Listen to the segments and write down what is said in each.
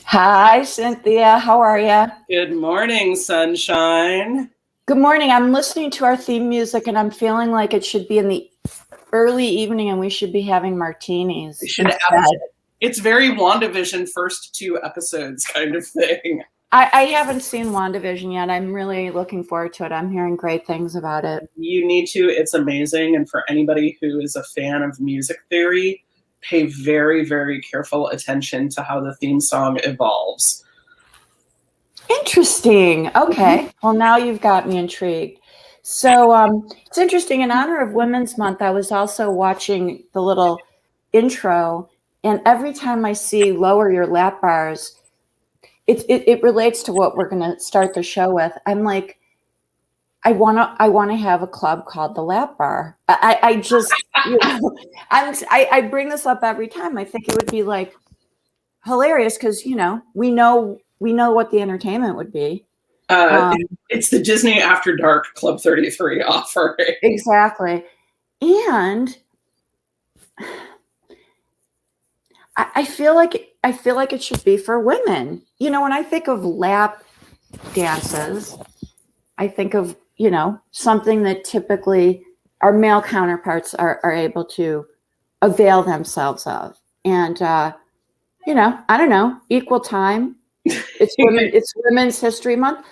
Hi, Cynthia. How are you? Good morning, sunshine. Good morning. I'm listening to our theme music, and I'm feeling like it should be in the early evening, and we should be having martinis. It's very WandaVision first 2 episodes kind of thing. I haven't seen WandaVision yet. I'm really looking forward to it. I'm hearing great things about it. You need to. It's amazing. And for anybody who is a fan of music theory, pay very, very careful attention to how the theme song evolves. Interesting. Okay. Well, now you've got me intrigued. So it's interesting. In honor of Women's Month, I was also watching the little intro, and every time I see lower your lap bars, it relates to what we're going to start the show with. I'm like, I want to have a club called the Lap Bar. I just, I bring this up every time. I think it would be like hilarious because, we know what the entertainment would be. It's the Disney After Dark Club 33 offering. Exactly. And I feel like it should be for women. When I think of lap dances, I think of, something that typically our male counterparts are able to avail themselves of. And, I don't know, equal time. It's Women's History Month.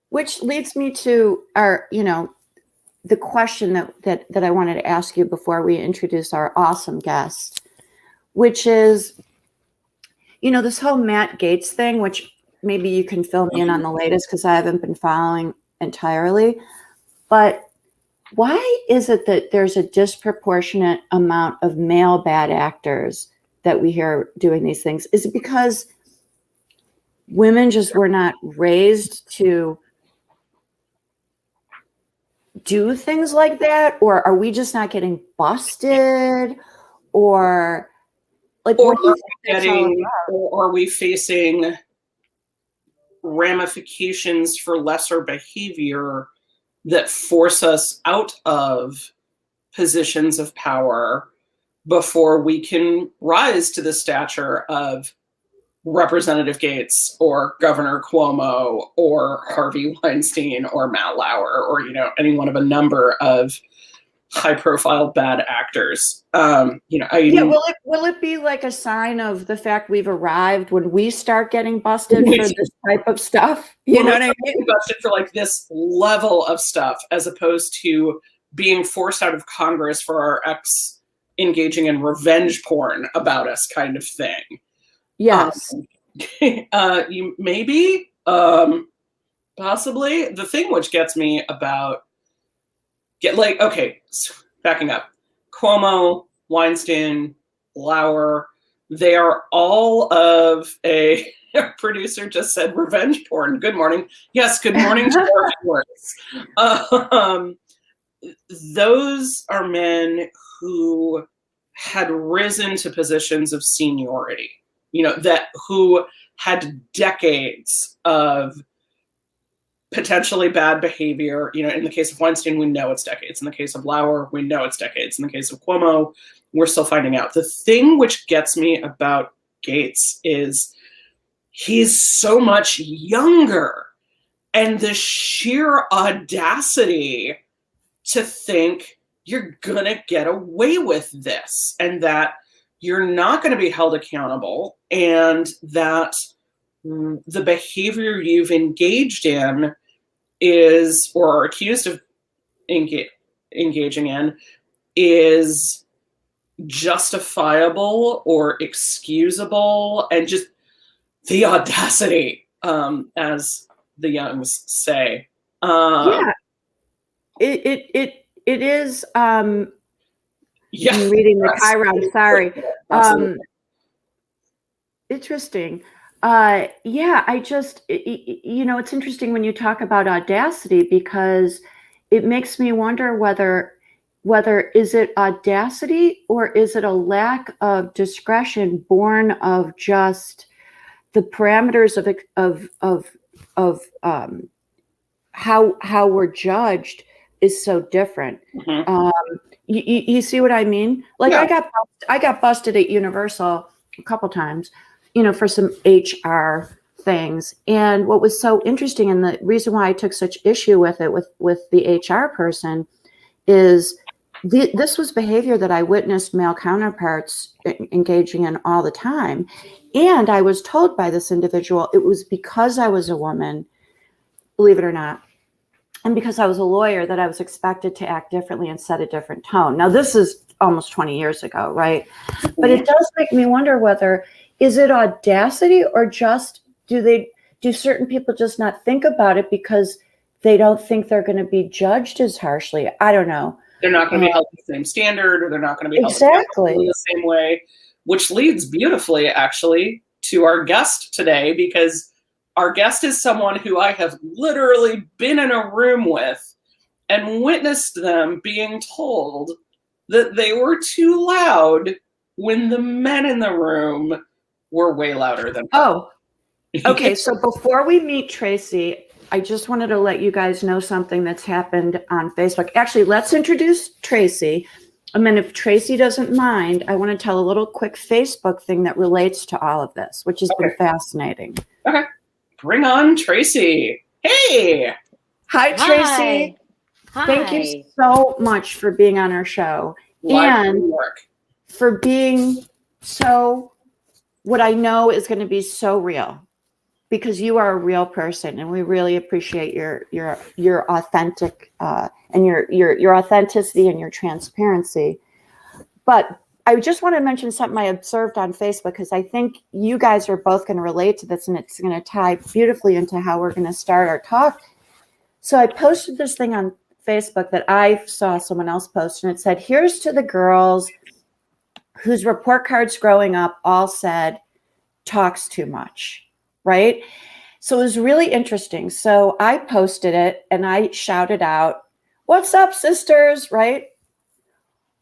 Which leads me to our, the question that I wanted to ask you before we introduce our awesome guest, which is, this whole Matt Gaetz thing, which maybe you can fill me in on the latest because I haven't been following entirely. But why is it that there's a disproportionate amount of male bad actors that we hear doing these things? Is it because women just were not raised to do things like that? Or are we just not getting busted? Or like, are we facing ramifications for lesser behavior that force us out of positions of power before we can rise to the stature of Representative Gaetz or Governor Cuomo or Harvey Weinstein or Matt Lauer or, any one of a number of high-profile bad actors? Will it be like a sign of the fact we've arrived when we start getting busted for this type of stuff? You know what I mean? Busted for like this level of stuff, as opposed to being forced out of Congress for our ex engaging in revenge porn about us, kind of thing. Yes. You maybe, possibly. The thing which gets me about backing up, Cuomo, Weinstein, Lauer, they are all of a producer just said revenge porn. Good morning. Yes, good morning to our viewers. Those are men who had risen to positions of seniority, who had decades of potentially bad behavior. In the case of Weinstein, we know it's decades. In the case of Lauer, we know it's decades. In the case of Cuomo, we're still finding out. The thing which gets me about Gaetz is he's so much younger, and the sheer audacity to think you're gonna get away with this and that you're not going to be held accountable, and that the behavior you've engaged in is, or are accused of engaging in, is justifiable or excusable, and just the audacity, as the youngs say. Yeah, it is. Yeah, I'm reading the Chiron. Sorry. absolutely. Interesting. Yeah, I just, it's interesting when you talk about audacity, because it makes me wonder whether is it audacity or is it a lack of discretion born of just the parameters of how we're judged is so different. Mhm. You see what I mean? Like, Yeah. I got busted at Universal a couple times, for some HR things. And what was so interesting, and the reason why I took such issue with it with the HR person, is this was behavior that I witnessed male counterparts engaging in all the time. And I was told by this individual it was because I was a woman, believe it or not, and because I was a lawyer, that I was expected to act differently and set a different tone. Now, this is almost 20 years ago, right? But it does make me wonder whether, is it audacity, or just do certain people just not think about it because they don't think they're going to be judged as harshly? I don't know. They're not going to be held to the same standard, or they're not going to be held Exactly in the same way, which leads beautifully, actually, to our guest today, because our guest is someone who I have literally been in a room with and witnessed them being told that they were too loud when the men in the room were way louder than her. Oh, okay. So before we meet Traci, I just wanted to let you guys know something that's happened on Facebook. Actually, let's introduce Traci. And then if Traci doesn't mind, I want to tell a little quick Facebook thing that relates to all of this, which has been fascinating. Okay. Bring on Traci. Hey. Hi, Traci. Hi. Thank you so much for being on our show. Live and from New York. For being so, what I know is going to be so real, because you are a real person, and we really appreciate your authentic and your authenticity and your transparency. But I just want to mention something I observed on Facebook, because I think you guys are both going to relate to this, and it's going to tie beautifully into how we're going to start our talk. So I posted this thing on Facebook that I saw someone else post, and it said, "Here's to the girls whose report cards growing up all said, talks too much," right? So it was really interesting. So I posted it and I shouted out, "What's up, sisters?" Right?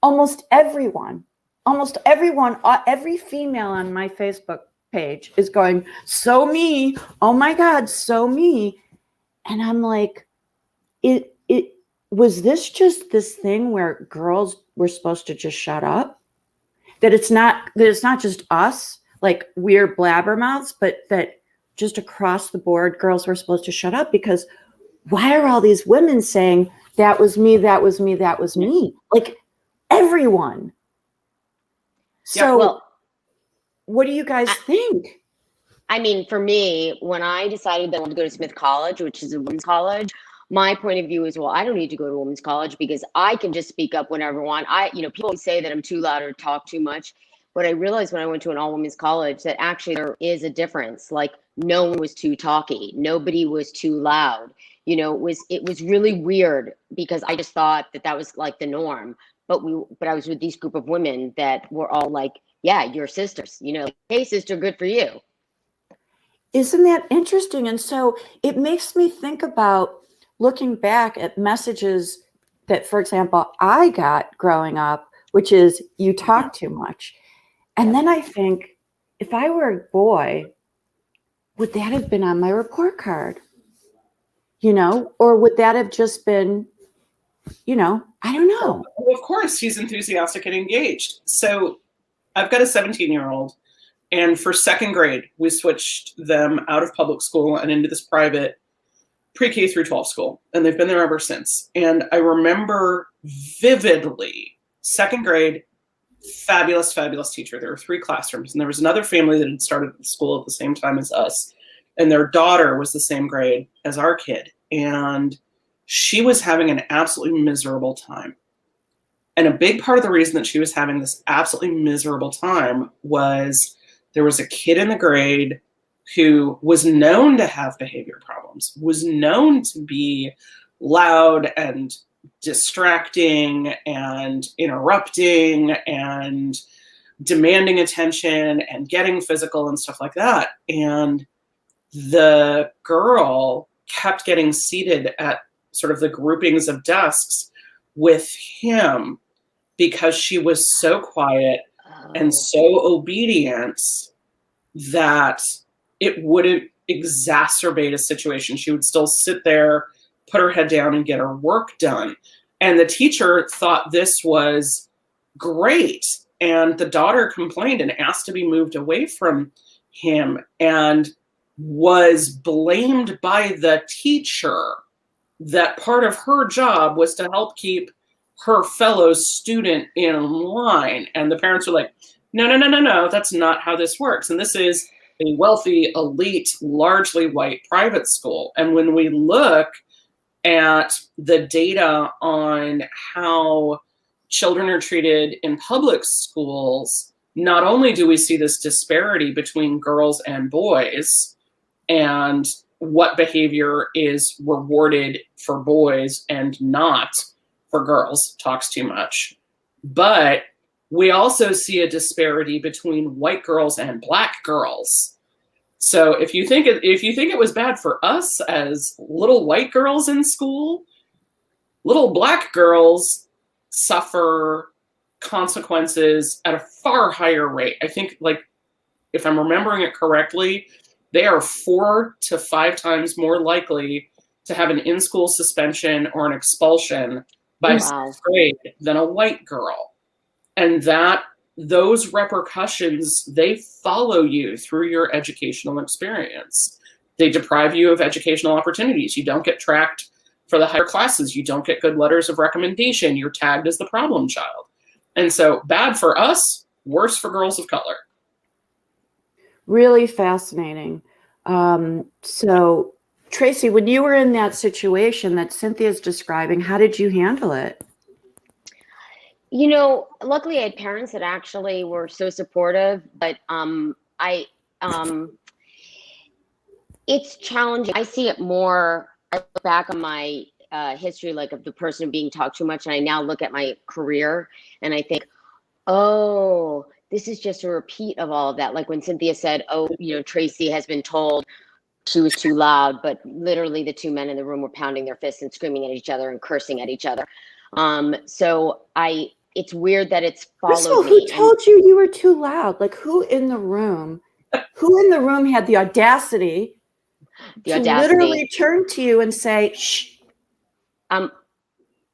Almost everyone, every female on my Facebook page is going, "So me, oh my God, so me." And I'm like, it was this just this thing where girls were supposed to just shut up? That it's not just us, like we're blabbermouths, but that just across the board, girls were supposed to shut up? Because why are all these women saying, "That was me, that was me, that was me"? Like, everyone. So what do you guys think? I mean, for me, when I decided that I wanted to go to Smith College, which is a women's college, my point of view is, well, I don't need to go to women's college because I can just speak up whenever I want. People always say that I'm too loud or talk too much. But I realized when I went to an all women's college that actually there is a difference. Like, no one was too talky. Nobody was too loud. It was really weird, because I just thought that was like the norm. But I was with this group of women that were all like, "Yeah, you're sisters. Hey, sister, good for you." Isn't that interesting? And so it makes me think about looking back at messages that, for example, I got growing up, which is, "You talk too much." And then I think, if I were a boy, would that have been on my report card? Or would that have just been, I don't know. Well, of course, he's enthusiastic and engaged. So I've got a 17-year-old, and for second grade, we switched them out of public school and into this private pre-K through 12 school, and they've been there ever since. And I remember vividly, second grade, fabulous, fabulous teacher. There were 3 classrooms, and there was another family that had started the school at the same time as us, and their daughter was the same grade as our kid, and she was having an absolutely miserable time. And a big part of the reason that she was having this absolutely miserable time was there was a kid in the grade who was known to have behavior problems, was known to be loud and distracting and interrupting and demanding attention and getting physical and stuff like that. And the girl kept getting seated at sort of the groupings of desks with him because she was so quiet and so obedient that it wouldn't exacerbate a situation. She would still sit there, put her head down, and get her work done. And the teacher thought this was great. And the daughter complained and asked to be moved away from him and was blamed by the teacher that part of her job was to help keep her fellow student in line. And the parents were like, no, that's not how this works. And this is a wealthy, elite, largely white private school. And when we look at the data on how children are treated in public schools, not only do we see this disparity between girls and boys and what behavior is rewarded for boys and not for girls, talks too much, but we also see a disparity between white girls and black girls. So if you think it was bad for us as little white girls in school, little black girls suffer consequences at a far higher rate. I think, like, if I'm remembering it correctly, they are 4 to 5 times more likely to have an in-school suspension or an expulsion by 6th grade than a white girl. And that those repercussions, they follow you through your educational experience. They deprive you of educational opportunities. You don't get tracked for the higher classes. You don't get good letters of recommendation. You're tagged as the problem child. And so bad for us, worse for girls of color. Really fascinating. So Traci, when you were in that situation that Cynthia's describing, how did you handle it? You know, luckily I had parents that actually were so supportive, but it's challenging. I see it more, I look back on my history, like of the person being talked too much, and I now look at my career and I think, oh, this is just a repeat of all of that. Like when Cynthia said, oh, you know, Traci has been told she was too loud, but literally the 2 men in the room were pounding their fists and screaming at each other and cursing at each other. It's weird that it's followed me. Who told you were too loud? Like who in the room had the audacity to literally turn to you and say, shh?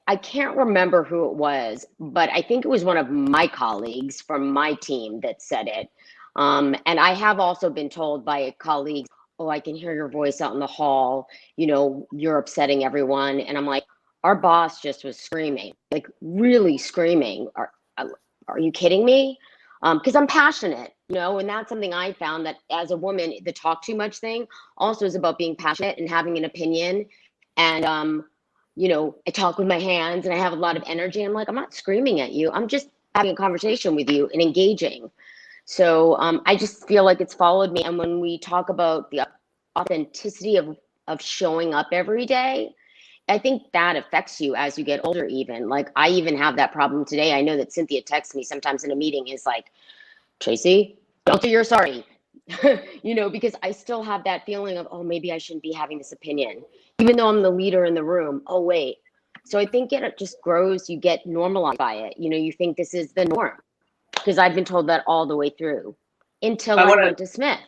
I can't remember who it was, but I think it was one of my colleagues from my team that said it. And I have also been told by colleagues, oh, I can hear your voice out in the hall. You know, you're upsetting everyone. And I'm like, our boss just was screaming, like really screaming. Are you kidding me? Because I'm passionate, you know, and that's something I found that as a woman, the talk too much thing also is about being passionate and having an opinion. And, you know, I talk with my hands and I have a lot of energy. I'm like, I'm not screaming at you. I'm just having a conversation with you and engaging. So I just feel like it's followed me. And when we talk about the authenticity of showing up every day, I think that affects you as you get older even. Like I even have that problem today. I know that Cynthia texts me sometimes in a meeting is like, Traci, don't say you're sorry. You know, because I still have that feeling of, oh, maybe I shouldn't be having this opinion, even though I'm the leader in the room. Oh, wait. So I think it just grows. You get normalized by it. You know, you think this is the norm because I've been told that all the way through until I went to Smith.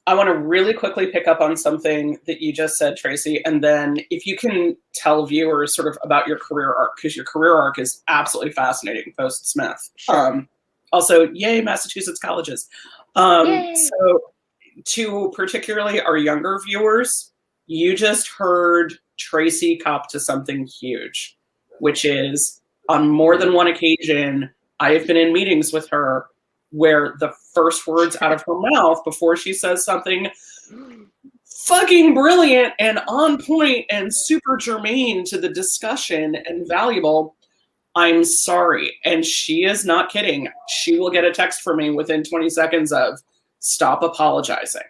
I want to really quickly pick up on something that you just said, Traci, and then if you can tell viewers sort of about your career arc, because your career arc is absolutely fascinating post-Smith. Sure. Also, yay, Massachusetts colleges. So to particularly our younger viewers, you just heard Traci cop to something huge, which is on more than one occasion, I have been in meetings with her where the first words out of her mouth before she says something fucking brilliant and on point and super germane to the discussion and valuable, I'm sorry. And she is not kidding. She will get a text from me within 20 seconds of stop apologizing.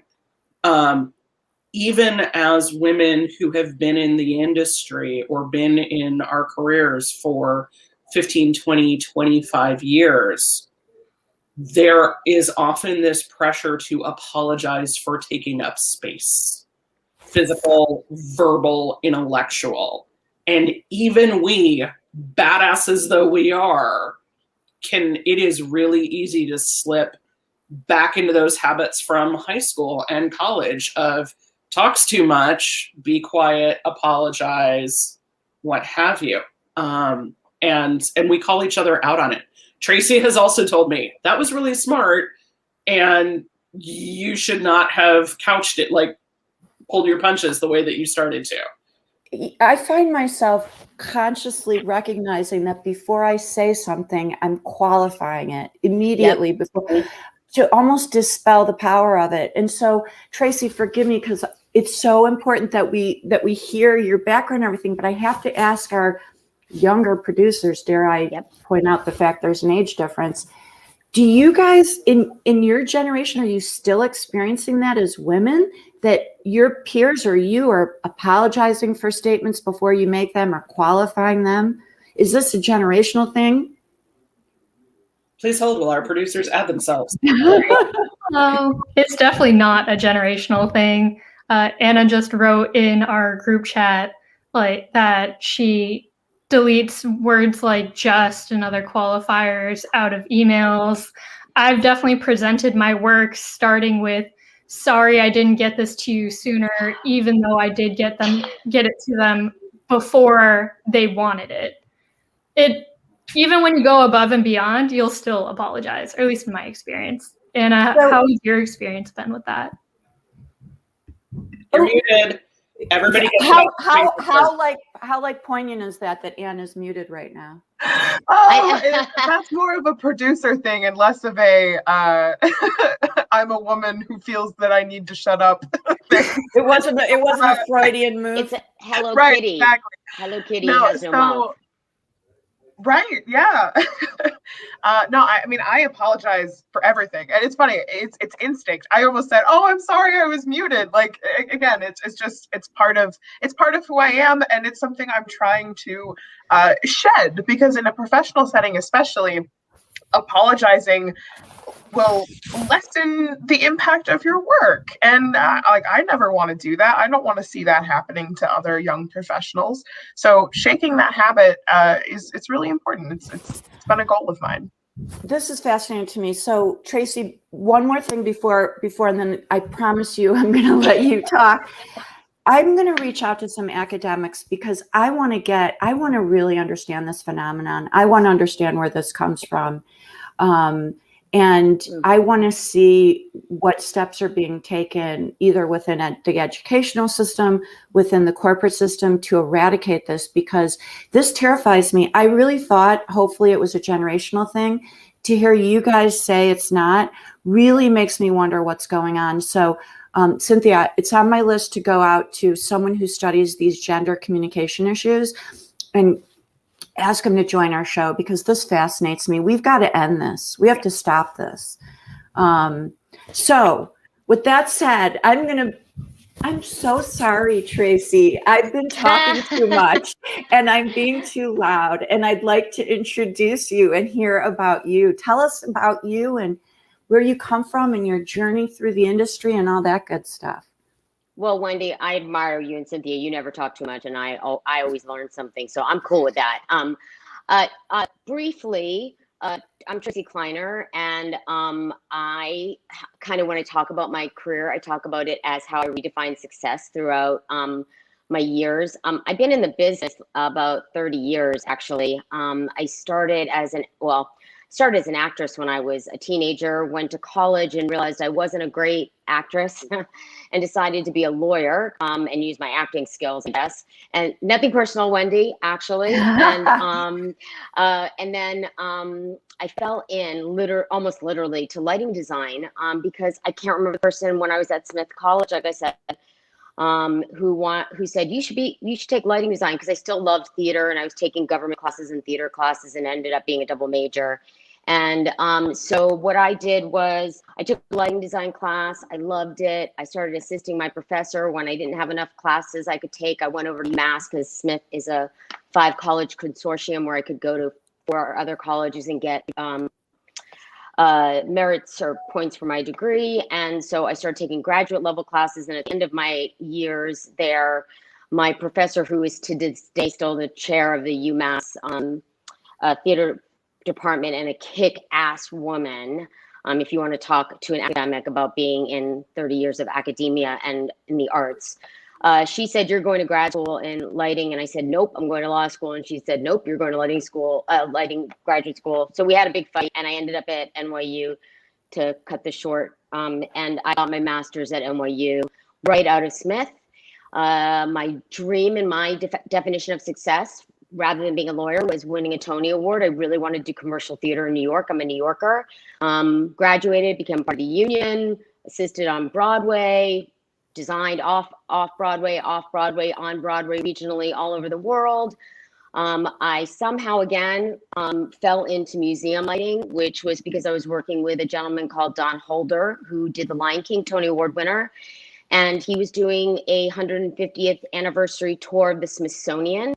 Even as women who have been in the industry or been in our careers for 15, 20, 25 years, there is often this pressure to apologize for taking up space, physical, verbal, intellectual. And even we, badasses though we are, it is really easy to slip back into those habits from high school and college of talks too much, be quiet, apologize, what have you. And we call each other out on it. Traci has also told me that was really smart, and you should not have couched it, like pulled your punches the way that you started to. I find myself consciously recognizing that before I say something, I'm qualifying it immediately before, to almost dispel the power of it. And so, Traci, forgive me, because it's so important that we hear your background and everything, but I have to ask our younger producers, dare I point out the fact there's an age difference. Do you guys in your generation, are you still experiencing that as women, that your peers or you are apologizing for statements before you make them or qualifying them? Is this a generational thing? Please hold while our producers add themselves. It's definitely not a generational thing. Anna just wrote in our group chat like that she deletes words like just and other qualifiers out of emails. I've definitely presented my work starting with, sorry, I didn't get this to you sooner, even though I did get it to them before they wanted it. Even when you go above and beyond, you'll still apologize, or at least in my experience. And how has your experience been with that? You're muted. Everybody gets how poignant is that Anne is muted right now? That's more of a producer thing and less of a I'm a woman who feels that I need to shut up thing. It wasn't a Freudian move. It's a Hello Right, Kitty. exactly. Hello Kitty has no mouth. Right, yeah. No, I mean, I apologize for everything. And it's funny, it's instinct. I almost said, oh, I'm sorry, I was muted. Like, again, it's part of who I am. And it's something I'm trying to shed, because in a professional setting, especially, apologizing will lessen the impact of your work. And I never want to do that. I don't want to see that happening to other young professionals. So shaking that habit it's really important. It's been a goal of mine. This is fascinating to me. So Traci, one more thing before, and then I promise you I'm going to let you talk. I'm going to reach out to some academics because I want to really understand this phenomenon. I want to understand where this comes from. And I want to see what steps are being taken either within the educational system, within the corporate system to eradicate this, because this terrifies me. I really thought hopefully it was a generational thing. To hear you guys say it's not really makes me wonder what's going on. So Cynthia, it's on my list to go out to someone who studies these gender communication issues and ask them to join our show, because this fascinates me. We've got to end this. We have to stop this. So with that said, I'm so sorry, Traci. I've been talking too much and I'm being too loud, and I'd like to introduce you and hear about you. Tell us about you and where you come from and your journey through the industry and all that good stuff. Well, Wendy, I admire you and Cynthia. You never talk too much, and I always learn something, so I'm cool with that. Briefly, I'm Traci Klainer, and I kind of, when I talk about my career, I talk about it as how I redefine success throughout my years. I've been in the business about 30 years, actually. I started as an actress when I was a teenager, went to college and realized I wasn't a great actress and decided to be a lawyer and use my acting skills, I guess. And nothing personal, Wendy, actually. And then I fell in almost literally to lighting design because I can't remember the person when I was at Smith College, like I said. who said you should take lighting design, because I still loved theater and I was taking government classes and theater classes and ended up being a double major. And so what I did was I took a lighting design class. I loved it. I started assisting my professor when I didn't have enough classes I could take. I went over to UMass because Smith is a 5-college consortium where I could go to 4 other colleges and get merits or points for my degree. And so I started taking graduate level classes. And at the end of my years there, my professor, who is to this day still the chair of the UMass theater department and a kick-ass woman, if you want to talk to an academic about being in 30 years of academia and in the arts, she said, you're going to grad school in lighting. And I said, nope, I'm going to law school. And she said, nope, you're going to lighting graduate school. So we had a big fight and I ended up at NYU to cut this short. And I got my master's at NYU right out of Smith. My dream and my definition of success, rather than being a lawyer, was winning a Tony Award. I really wanted to do commercial theater in New York. I'm a New Yorker. Graduated, became part of the union, assisted on Broadway, designed off Broadway, on Broadway, regionally, all over the world. I somehow again fell into museum lighting, which was because I was working with a gentleman called Don Holder, who did The Lion King, Tony Award winner. And he was doing a 150th anniversary tour of the Smithsonian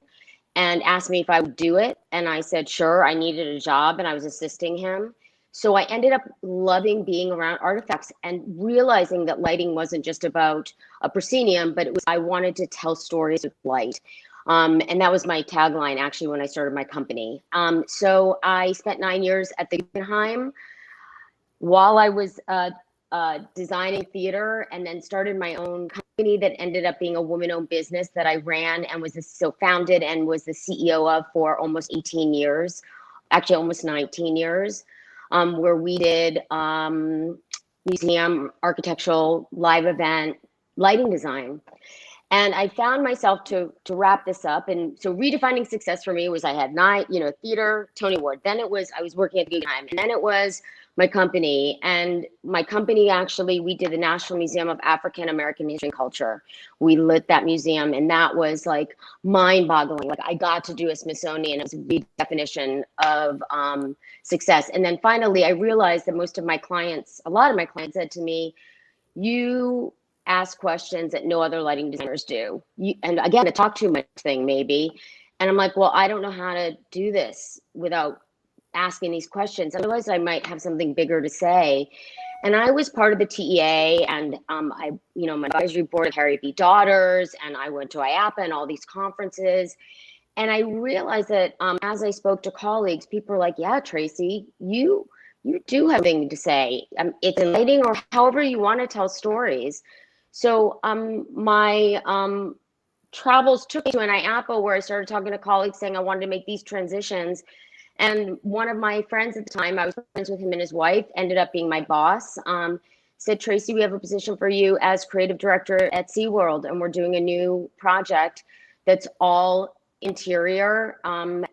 and asked me if I would do it. And I said, sure. I needed a job and I was assisting him. So I ended up loving being around artifacts and realizing that lighting wasn't just about a proscenium, but I wanted to tell stories with light. And that was my tagline, actually, when I started my company. So I spent 9 years at the Guggenheim while I was designing theater, and then started my own company that ended up being a woman-owned business that I ran and was founded and was the CEO of for almost 18 years, actually almost 19 years. Where we did museum, architectural, live event, lighting design. And I found myself to wrap this up. And so redefining success for me was I had theater, Tony Award. Then it was, I was working at the Guggenheim. And then it was my company. And my company, actually, we did the National Museum of African American History and Culture. We lit that museum. And that was like mind boggling. Like I got to do a Smithsonian. It was a big definition of success. And then finally, I realized that a lot of my clients said to me, you ask questions that no other lighting designers do. And again, the talk too much thing maybe. And I'm like, well, I don't know how to do this without asking these questions. Otherwise I might have something bigger to say. And I was part of the TEA and my advisory board of Harry B. Daughters, and I went to IAPA and all these conferences. And I realized that as I spoke to colleagues, people were like, yeah, Traci, you do have something to say. It's in lighting or however you want to tell stories. So my travels took me to an IAPA where I started talking to colleagues saying I wanted to make these transitions. And one of my friends at the time, I was friends with him and his wife, ended up being my boss, said, Traci, we have a position for you as creative director at SeaWorld. And we're doing a new project that's all interior in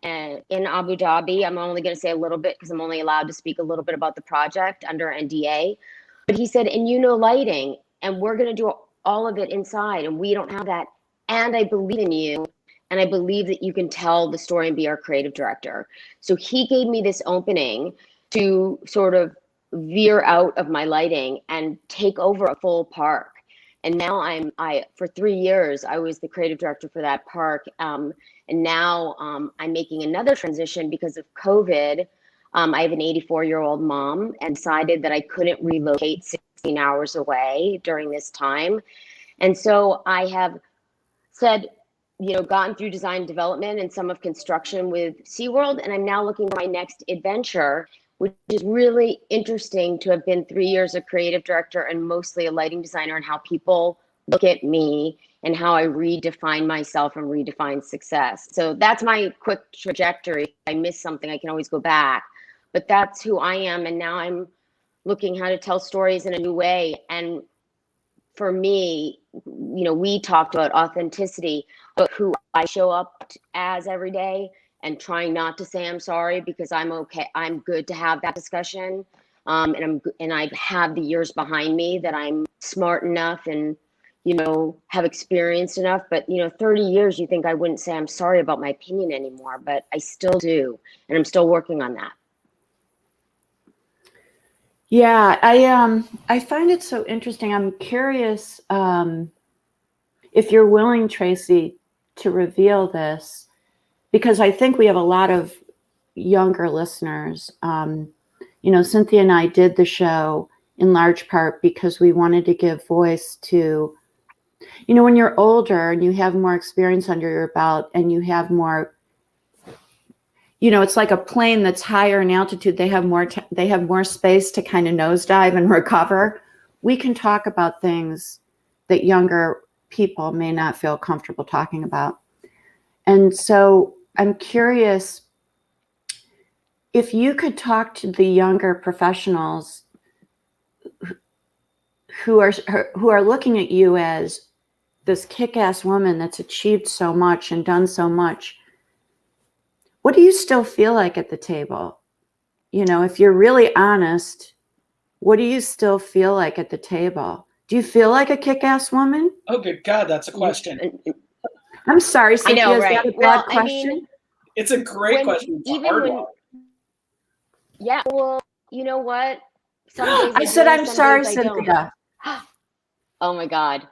Abu Dhabi. I'm only going to say a little bit because I'm only allowed to speak a little bit about the project under NDA. But he said, and lighting, and we're going to do all of it inside, and we don't have that. And I believe in you, and I believe that you can tell the story and be our creative director. So he gave me this opening to sort of veer out of my lighting and take over a full park. And now for 3 years, I was the creative director for that park. And now I'm making another transition because of COVID. I have an 84-year-old mom and decided that I couldn't relocate 16 hours away during this time. And so I have said, gotten through design development and some of construction with SeaWorld. And I'm now looking for my next adventure, which is really interesting to have been 3 years a creative director and mostly a lighting designer, and how people look at me and how I redefine myself and redefine success. So that's my quick trajectory. If I miss something, I can always go back, but that's who I am. And now I'm looking how to tell stories in a new way. And for me, we talked about authenticity, but who I show up as every day, and trying not to say I'm sorry because I'm okay. I'm good to have that discussion. And I have the years behind me that I'm smart enough and, have experienced enough. But 30 years, you think I wouldn't say I'm sorry about my opinion anymore, but I still do, and I'm still working on that. Yeah, I find it so interesting. I'm curious if you're willing, Traci, to reveal this, because I think we have a lot of younger listeners. Cynthia and I did the show in large part because we wanted to give voice to, when you're older and you have more experience under your belt and you have more, it's like a plane that's higher in altitude. They have more space to kind of nosedive and recover. We can talk about things that younger people may not feel comfortable talking about. And so I'm curious if you could talk to the younger professionals who are looking at you as this kick-ass woman that's achieved so much and done so much. What do you still feel like at the table? If you're really honest, what do you still feel like at the table? Do you feel like a kick-ass woman? Oh, good God, that's a question. I'm sorry, Cynthia, I know, is right? that a broad Well, question? It's a great question. It's a hard one. Yeah, well, you know what? Some days I said, do, I'm some sorry, days I don't. Cynthia. Oh my God.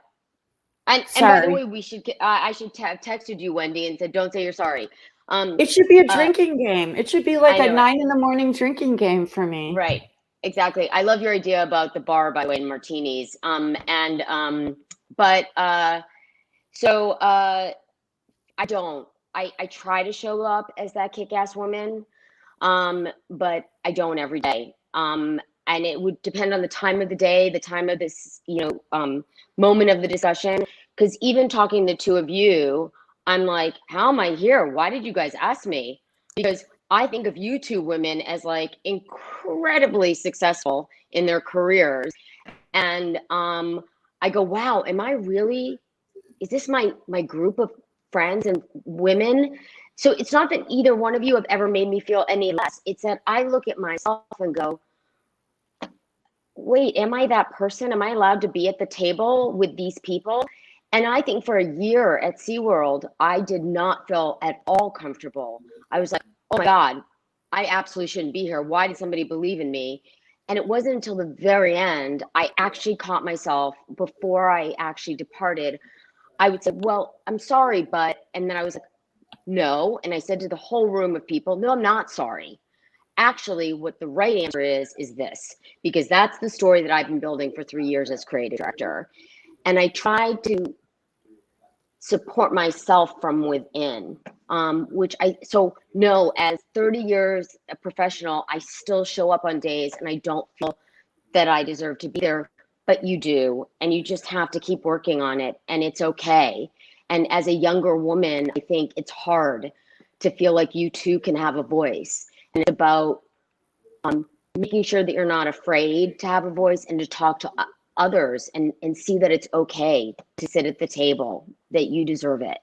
And by the way, I should have texted you, Wendy, and said, don't say you're sorry. It should be a drinking game. It should be like a 9 a.m. drinking game for me. Right. Exactly. I love your idea about the bar, by the way, and martinis. I don't. I try to show up as that kick-ass woman, but I don't every day. And it would depend on the time of the day, the time of this, moment of the discussion. Because even talking to the two of you, I'm like, how am I here? Why did you guys ask me? Because I think of you two women as like incredibly successful in their careers. And I go, wow, is this my group of friends and women? So it's not that either one of you have ever made me feel any less. It's that I look at myself and go, wait, am I that person? Am I allowed to be at the table with these people? And I think for a year at SeaWorld, I did not feel at all comfortable. I was like, oh my God, I absolutely shouldn't be here. Why did somebody believe in me? And it wasn't until the very end, I actually caught myself before I actually departed. I would say, well, I'm sorry, and then I was like, no. And I said to the whole room of people, no, I'm not sorry. Actually, what the right answer is this, because that's the story that I've been building for 3 years as creative director. And I tried to support myself from within, as 30 years a professional, I still show up on days and I don't feel that I deserve to be there, but you do. And you just have to keep working on it, and it's okay. And as a younger woman, I think it's hard to feel like you too can have a voice. And it's about making sure that you're not afraid to have a voice and to talk to others and see that it's okay to sit at the table, that you deserve it.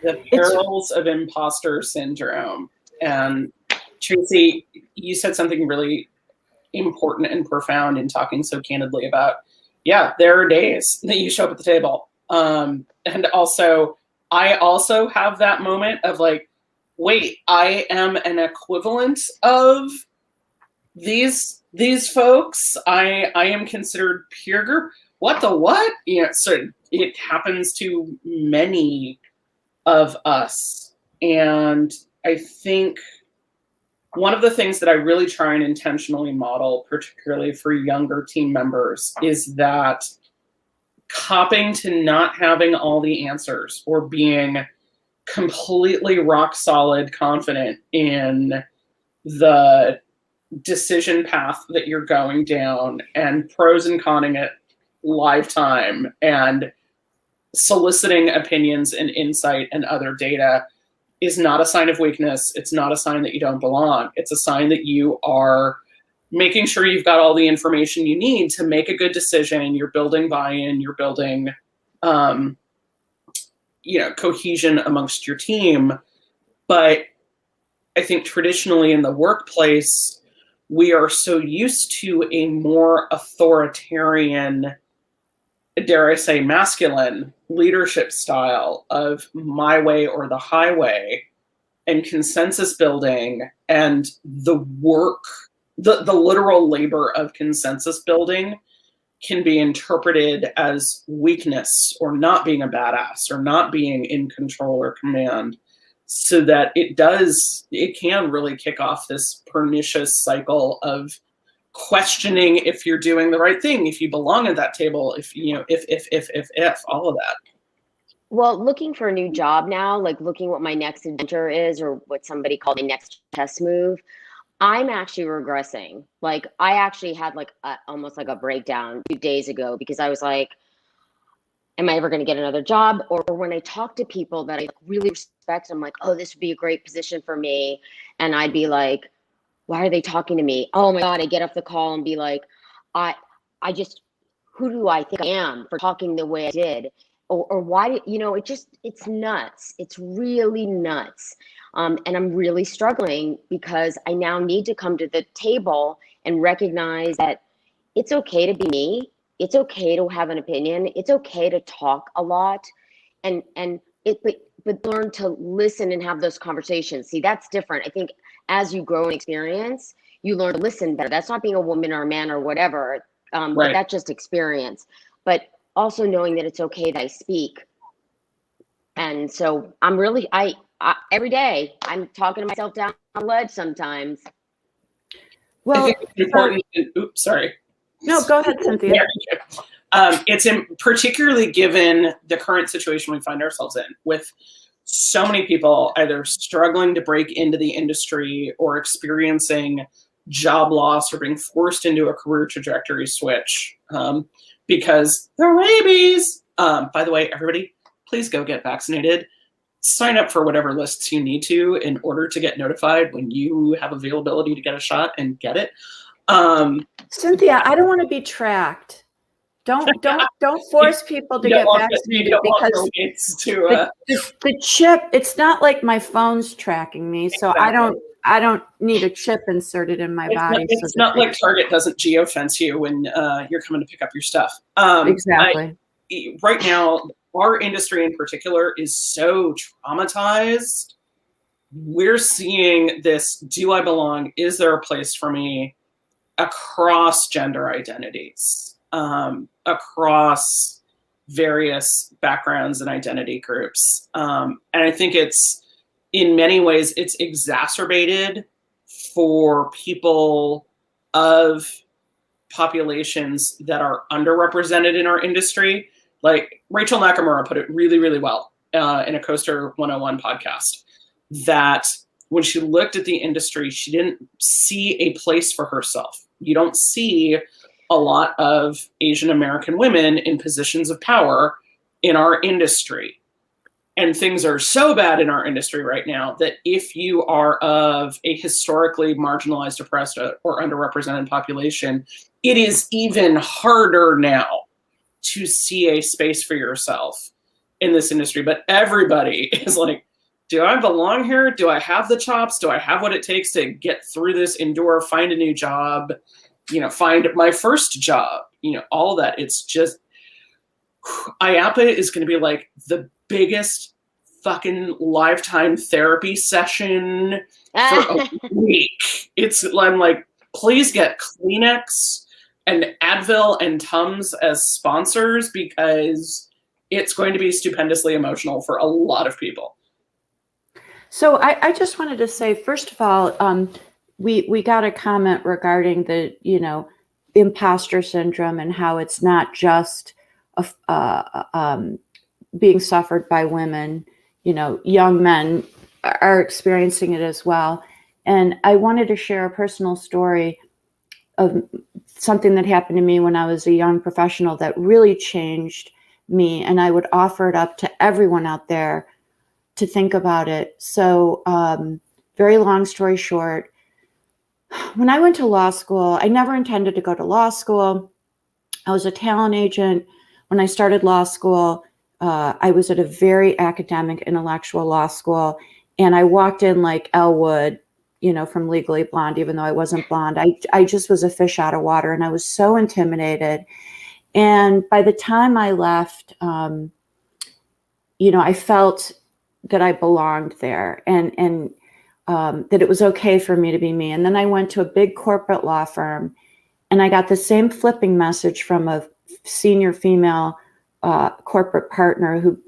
The perils of imposter syndrome. And Traci, you said something really important and profound in talking so candidly about, there are days that you show up at the table. And also, I also have that moment of like, wait, I am an equivalent of these folks. I am considered peer group. What the what? So it happens to many of us. And I think one of the things that I really try and intentionally model, particularly for younger team members, is that copping to not having all the answers or being completely rock solid confident in the decision path that you're going down and pros and conning it live time and soliciting opinions and insight and other data is not a sign of weakness. It's not a sign that you don't belong. It's a sign that you are making sure you've got all the information you need to make a good decision. You're building buy-in, you're building cohesion amongst your team. But I think traditionally in the workplace, we are so used to a more authoritarian dare I say, masculine leadership style of my way or the highway, and consensus building and the work, the literal labor of consensus building can be interpreted as weakness or not being a badass or not being in control or command, so that it can really kick off this pernicious cycle of questioning if you're doing the right thing, if you belong at that table, if all of that. Well, looking for a new job now, like looking what my next adventure is, or what somebody called my next chess move, I'm actually regressing. Like I actually had like almost like a breakdown 2 days ago, because I was like, am I ever going to get another job? Or when I talk to people that I really respect, I'm like, oh, this would be a great position for me. And I'd be like, why are they talking to me? Oh my God, I get off the call and be like, I just, who do I think I am for talking the way I did? Or why, it's nuts. It's really nuts. And I'm really struggling because I now need to come to the table and recognize that it's okay to be me. It's okay to have an opinion. It's okay to talk a lot, but learn to listen and have those conversations. See, that's different. I think as you grow in experience, you learn to listen better. That's not being a woman or a man or whatever, Right. but that's just experience. But also knowing that it's okay that I speak. And so I'm really, I every day I'm talking to myself down on ledge sometimes. Well, I think it's important. Oops, sorry. no, go ahead, Cynthia. It's particularly given the current situation we find ourselves in, with so many people either struggling to break into the industry or experiencing job loss or being forced into a career trajectory switch because they're rabies. By the way, everybody, please go get vaccinated. Sign up for whatever lists you need to in order to get notified when you have availability to get a shot, and get it. Cynthia, I don't want to be tracked. Don't force people to get vaccinated, because the chip, it's not like my phone's tracking me, so Exactly. I don't need a chip inserted in my body. It's not like Target doesn't geofence you when you're coming to pick up your stuff. Exactly. Right now, our industry in particular is so traumatized. We're seeing this, do I belong? Is there a place for me? Across gender identities, across various backgrounds and identity groups. And I think it's, in many ways, it's exacerbated for people of populations that are underrepresented in our industry. Like Rachel Nakamura put it really, really well in a Coaster 101 podcast, that when she looked at the industry, she didn't see a place for herself. You don't see a lot of Asian American women in positions of power in our industry. And things are so bad in our industry right now that if you are of a historically marginalized, oppressed, or underrepresented population, it is even harder now to see a space for yourself in this industry. But everybody is like, do I belong here? Do I have the chops? Do I have what it takes to get through this, endure, find a new job, find my first job, all that. It's just, IAPA is going to be like the biggest fucking lifetime therapy session for a week. I'm like, please get Kleenex and Advil and Tums as sponsors, because it's going to be stupendously emotional for a lot of people. So I just wanted to say, first of all, we got a comment regarding the, imposter syndrome, and how it's not just being suffered by women. Young men are experiencing it as well. And I wanted to share a personal story of something that happened to me when I was a young professional that really changed me. And I would offer it up to everyone out there to think about it. So very long story short, when I went to law school, I never intended to go to law school. I was a talent agent. When I started law school, I was at a very academic, intellectual law school. And I walked in like Elle Wood, from Legally Blonde, even though I wasn't blonde. I just was a fish out of water, and I was so intimidated. And by the time I left, I felt that I belonged there, and that it was okay for me to be me. And then I went to a big corporate law firm, and I got the same flipping message from a senior female corporate partner who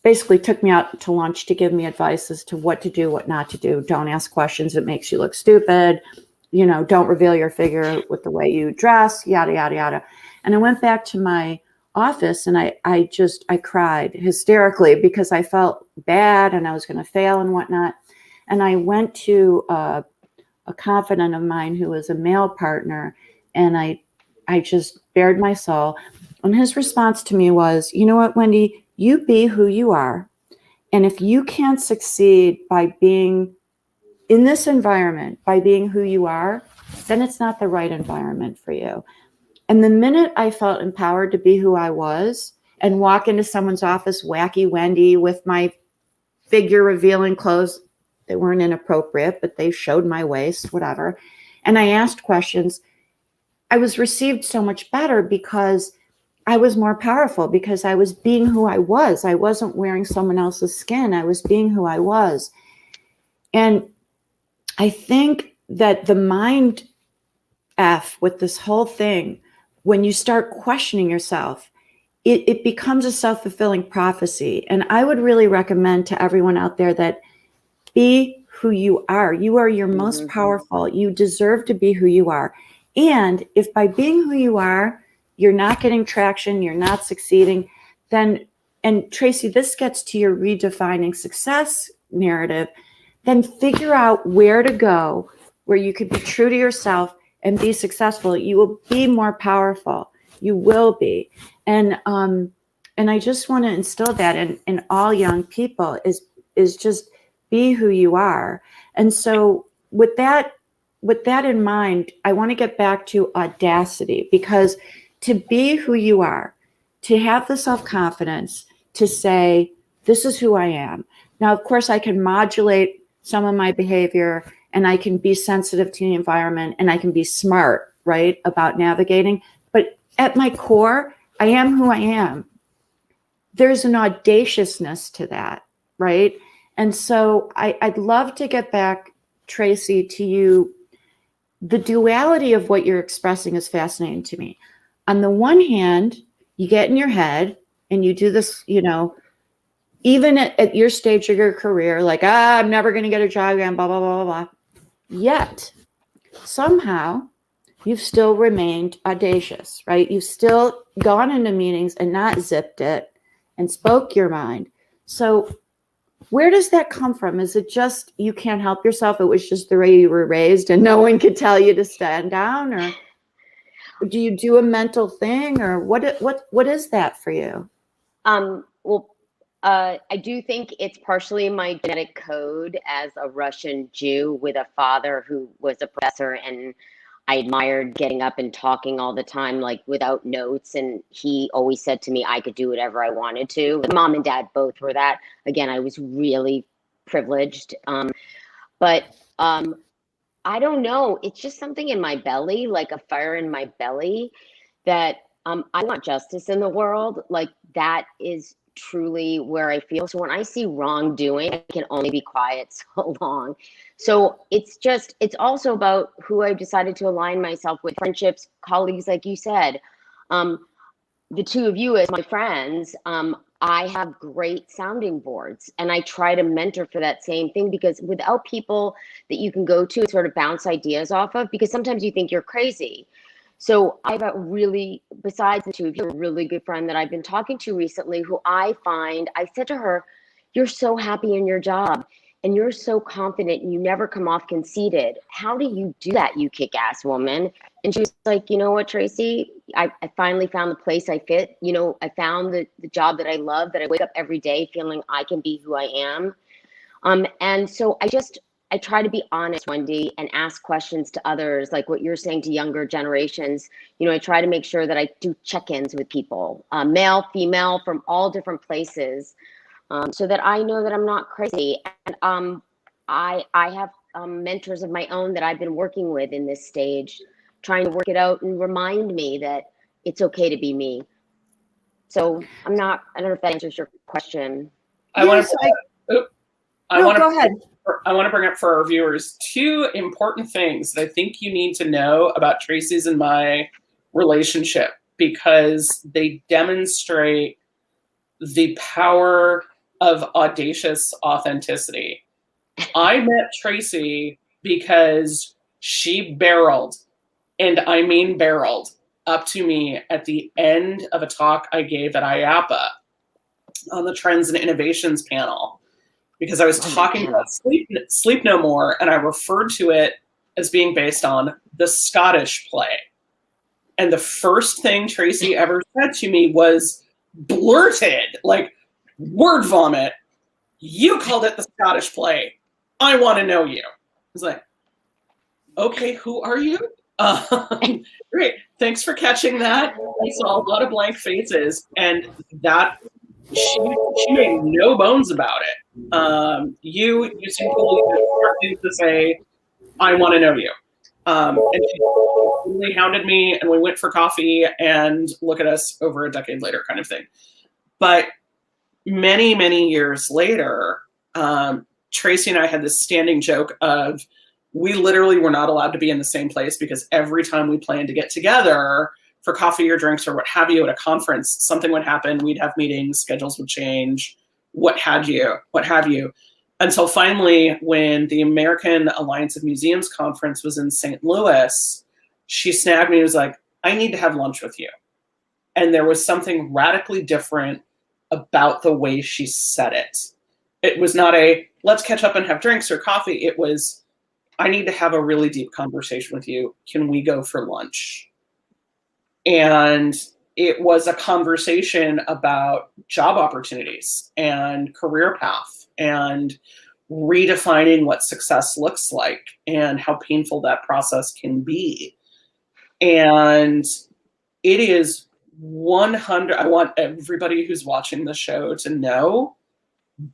basically took me out to lunch to give me advice as to what to do, what not to do. Don't ask questions. It makes you look stupid. Don't reveal your figure with the way you dress, yada, yada, yada. And I went back to my office and I cried hysterically because I felt bad and I was going to fail and whatnot. And I went to a confidant of mine who was a male partner, and I just bared my soul. And his response to me was, you know what, Wendy, you be who you are. And if you can't succeed by being in this environment, by being who you are, then it's not the right environment for you. And the minute I felt empowered to be who I was and walk into someone's office, wacky Wendy, with my figure revealing clothes, they weren't inappropriate, but they showed my waist, whatever. And I asked questions. I was received so much better because I was more powerful, because I was being who I was. I wasn't wearing someone else's skin. I was being who I was. And I think that the mind F with this whole thing, when you start questioning yourself, it becomes a self-fulfilling prophecy. And I would really recommend to everyone out there that be who you are. You are your most powerful. You deserve to be who you are. And if by being who you are, you're not getting traction, you're not succeeding, then, and Traci, this gets to your redefining success narrative, then figure out where to go, where you could be true to yourself and be successful. You will be more powerful. You will be. And I just want to instill that in all young people is just be who you are. And so with that in mind, I want to get back to audacity, because to be who you are, to have the self-confidence to say, this is who I am. Now, of course, I can modulate some of my behavior, and I can be sensitive to the environment, and I can be smart, right, about navigating. But at my core, I am who I am. There's an audaciousness to that, right? And so I'd love to get back, Traci, to you. The duality of what you're expressing is fascinating to me. On the one hand, you get in your head and you do this, even at your stage of your career, like, I'm never going to get a job again, blah, blah, blah, blah, blah. Yet, somehow, you've still remained audacious, right? You've still gone into meetings and not zipped it and spoke your mind. So where does that come from? Is it just you can't help yourself? It was just the way you were raised and no one could tell you to stand down? Or do you do a mental thing? Or what is that for you? I do think it's partially my genetic code as a Russian Jew with a father who was a professor, and I admired getting up and talking all the time, like without notes. And he always said to me, I could do whatever I wanted to. Mom and dad both were that. Again, I was really privileged. But I don't know. It's just something in my belly, like a fire in my belly, that I want justice in the world. Like that is truly where I feel. So when I see wrongdoing, I can only be quiet so long. So it's also about who I've decided to align myself with, friendships, colleagues, like you said. The two of you as my friends, I have great sounding boards, and I try to mentor for that same thing, because without people that you can go to and sort of bounce ideas off of, because sometimes you think you're crazy. So I have besides the two of you, a really good friend that I've been talking to recently, who I said to her, you're so happy in your job and you're so confident and you never come off conceited. How do you do that, you kick-ass woman? And she was like, you know what, Traci, I finally found the place I fit. I found the job that I love, that I wake up every day feeling I can be who I am. And so I try to be honest, Wendy, and ask questions to others, like what you're saying to younger generations. I try to make sure that I do check-ins with people, male, female, from all different places, so that I know that I'm not crazy. And I have mentors of my own that I've been working with in this stage, trying to work it out and remind me that it's okay to be me. So I don't know if that answers your question. I want Yes, to. go ahead. I want to bring up for our viewers 2 important things that I think you need to know about Traci's and my relationship, because they demonstrate the power of audacious authenticity. I met Traci because she barreled, and I mean barreled, up to me at the end of a talk I gave at IAPA on the Trends and Innovations panel, because I was talking about Sleep No More, and I referred to it as being based on the Scottish play. And the first thing Traci ever said to me was blurted, like word vomit, "You called it the Scottish play. I want to know you." I was like, okay, who are you? Great. Thanks for catching that. I saw a lot of blank faces, and that she made no bones about it. You seem to say, "I want to know you." And she totally hounded me, and we went for coffee, and look at us over a decade later, kind of thing. But many, many years later, Traci and I had this standing joke of, we literally were not allowed to be in the same place, because every time we planned to get together for coffee or drinks or what have you at a conference, something would happen. We'd have meetings, schedules would change, what have you. Until finally, when the American Alliance of Museums conference was in St. Louis, she snagged me and was like, "I need to have lunch with you." And there was something radically different about the way she said it. It was not a, "Let's catch up and have drinks or coffee." It was, "I need to have a really deep conversation with you. Can we go for lunch?" And it was a conversation about job opportunities and career path and redefining what success looks like and how painful that process can be. And it is 100, I want everybody who's watching the show to know,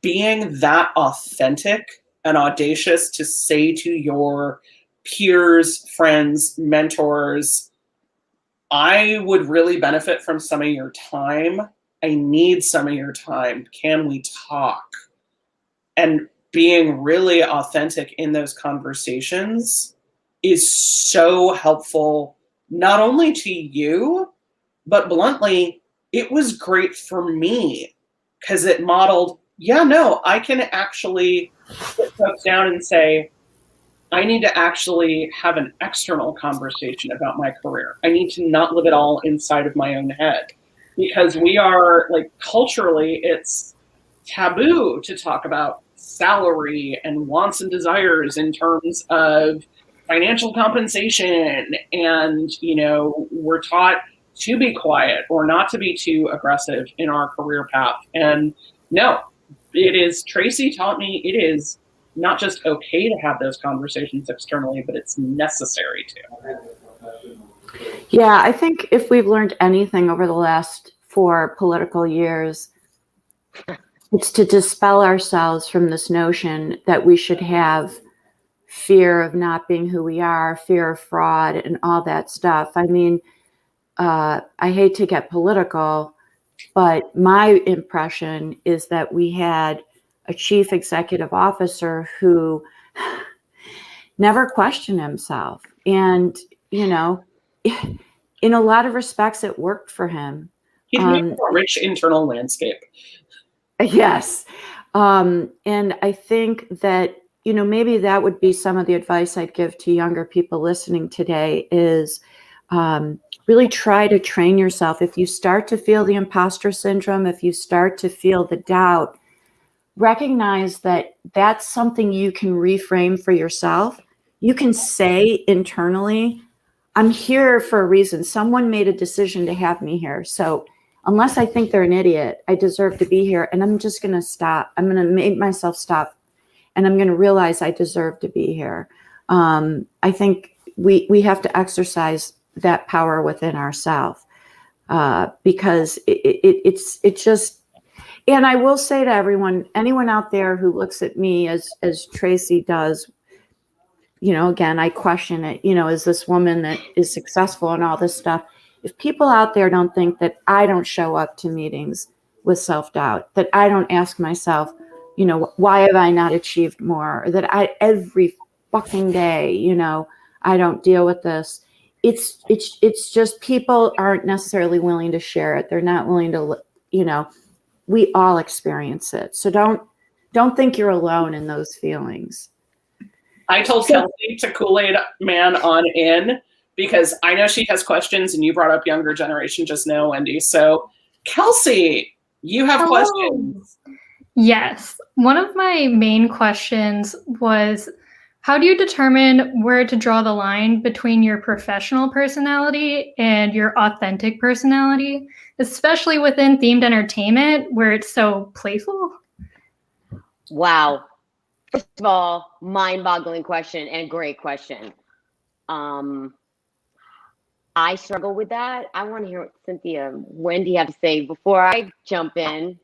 being that authentic and audacious to say to your peers, friends, mentors, "I would really benefit from some of your time. I need some of your time. Can we talk?" And being really authentic in those conversations is so helpful, not only to you, but bluntly, it was great for me, because it modeled, yeah, no, I can actually sit folks down and say, I need to actually have an external conversation about my career. I need to not live it all inside of my own head, because we are, like, culturally, it's taboo to talk about salary and wants and desires in terms of financial compensation. And, we're taught to be quiet or not to be too aggressive in our career path. And no, Traci taught me it is not just okay to have those conversations externally, but it's necessary to. Yeah, I think if we've learned anything over the last 4 political years, it's to dispel ourselves from this notion that we should have fear of not being who we are, fear of fraud, and all that stuff. I mean, I hate to get political, but my impression is that we had a chief executive officer who never questioned himself. And, in a lot of respects, it worked for him. He's made a rich internal landscape. Yes. And I think that, maybe that would be some of the advice I'd give to younger people listening today is really try to train yourself. If you start to feel the imposter syndrome, if you start to feel the doubt, recognize that that's something you can reframe for yourself. You can say internally, I'm here for a reason. Someone made a decision to have me here. So unless I think they're an idiot, I deserve to be here. And I'm just going to stop. I'm going to make myself stop. And I'm going to realize I deserve to be here. I think we have to exercise that power within ourselves because it's just, and I will say to anyone out there who looks at me as Traci does, again, I question it, is this woman that is successful and all this stuff. if people out there don't think that I don't show up to meetings with self-doubt, that I don't ask myself, you know, why have I not achieved more? Or that I every fucking day, you know, I don't deal with this. It's just people aren't necessarily willing to share it. They're not willing to, you know, we all experience it. So don't think you're alone in those feelings. I told Kelsey to Kool-Aid Man on in because I know she has questions, and you brought up younger generation just now, Wendy. So Kelsey, you have questions. Yes. One of my main questions was, how do you determine where to draw the line between your professional personality and your authentic personality, especially within themed entertainment where it's so playful? Wow. First of all, mind-boggling question and great question. I struggle with that. I want to hear what Cynthia, Wendy have to say before I jump in.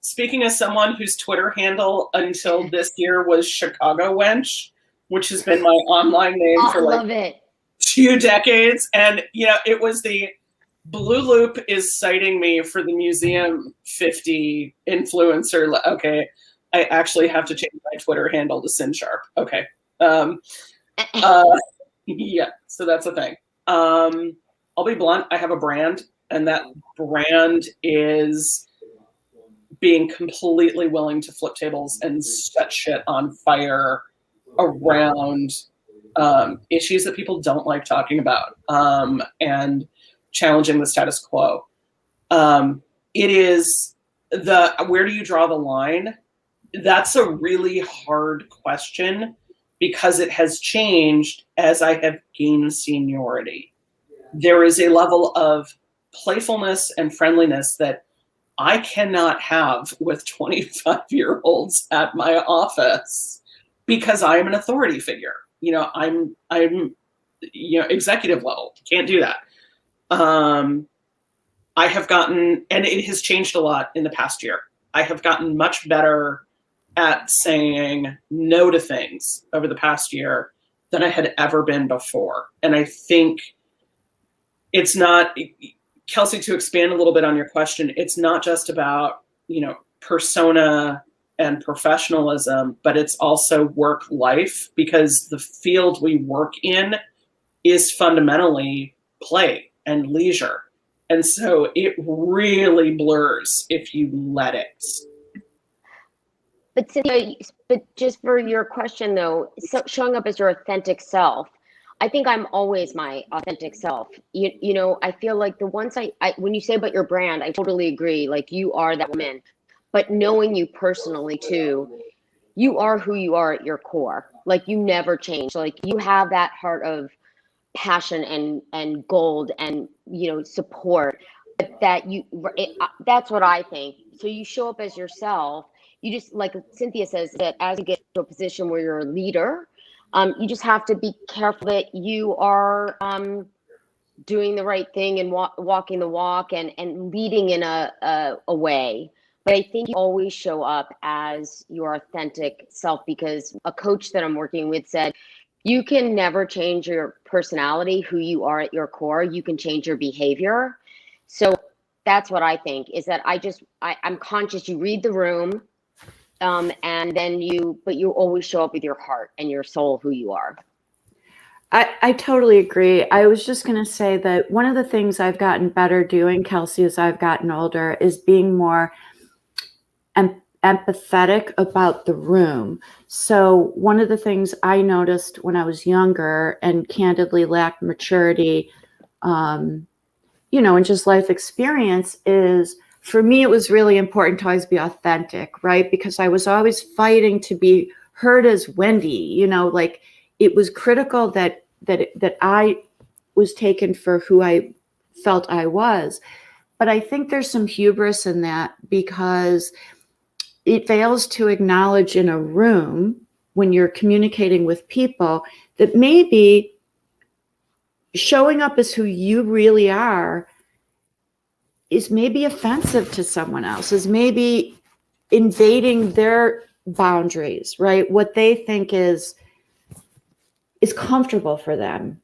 Speaking as someone whose Twitter handle until this year was Chicago Wench, which has been my online name for like 2 decades. And, you know, it was the Blue Loop is citing me for the Museum 50 influencer. Okay, I actually have to change my Twitter handle to Sin Sharp. Okay. Yeah, so that's the thing. I'll be blunt. I have a brand, and that brand is being completely willing to flip tables and set shit on fire around issues that people don't like talking about, and challenging the status quo. It is where do you draw the line? That's a really hard question because it has changed as I have gained seniority. There is a level of playfulness and friendliness that I cannot have with 25-year-olds at my office because I am an authority figure. You know, I'm you know, executive level. Can't do that. I have gotten, and it has changed a lot in the past year. I have gotten much better at saying no to things over the past year than I had ever been before. And I think it's not, Kelsey, to expand a little bit on your question, it's not just about, you know, persona and professionalism, but it's also work life, because the field we work in is fundamentally play and leisure. And so it really blurs if you let it. But Cynthia, but just for your question though, so showing up as your authentic self, I think I'm always my authentic self. You know, I feel like the ones I when you say about your brand, I totally agree. Like, you are that woman, but knowing you personally too, you are who you are at your core. Like, you never change. Like, you have that heart of passion and gold and, you know, support. But that's what I think. So you show up as yourself. You just, like Cynthia says, that as you get to a position where you're a leader, you just have to be careful that you are doing the right thing and walking the walk and leading in a way. But I think you always show up as your authentic self, because a coach that I'm working with said, you can never change your personality, who you are at your core. You can change your behavior. So that's what I think, is that I'm conscious. You read the room. And then but you always show up with your heart and your soul, who you are. I totally agree. I was just going to say that one of the things I've gotten better doing, Kelsey, as I've gotten older, is being more empathetic about the room. So one of the things I noticed when I was younger and candidly lacked maturity, you know, and just life experience, is for me, it was really important to always be authentic, right? Because I was always fighting to be heard as Wendy, you know, like it was critical that I was taken for who I felt I was. But I think there's some hubris in that, because it fails to acknowledge in a room when you're communicating with people that maybe showing up as who you really are is maybe offensive to someone else, is maybe invading their boundaries, right? What they think is comfortable for them.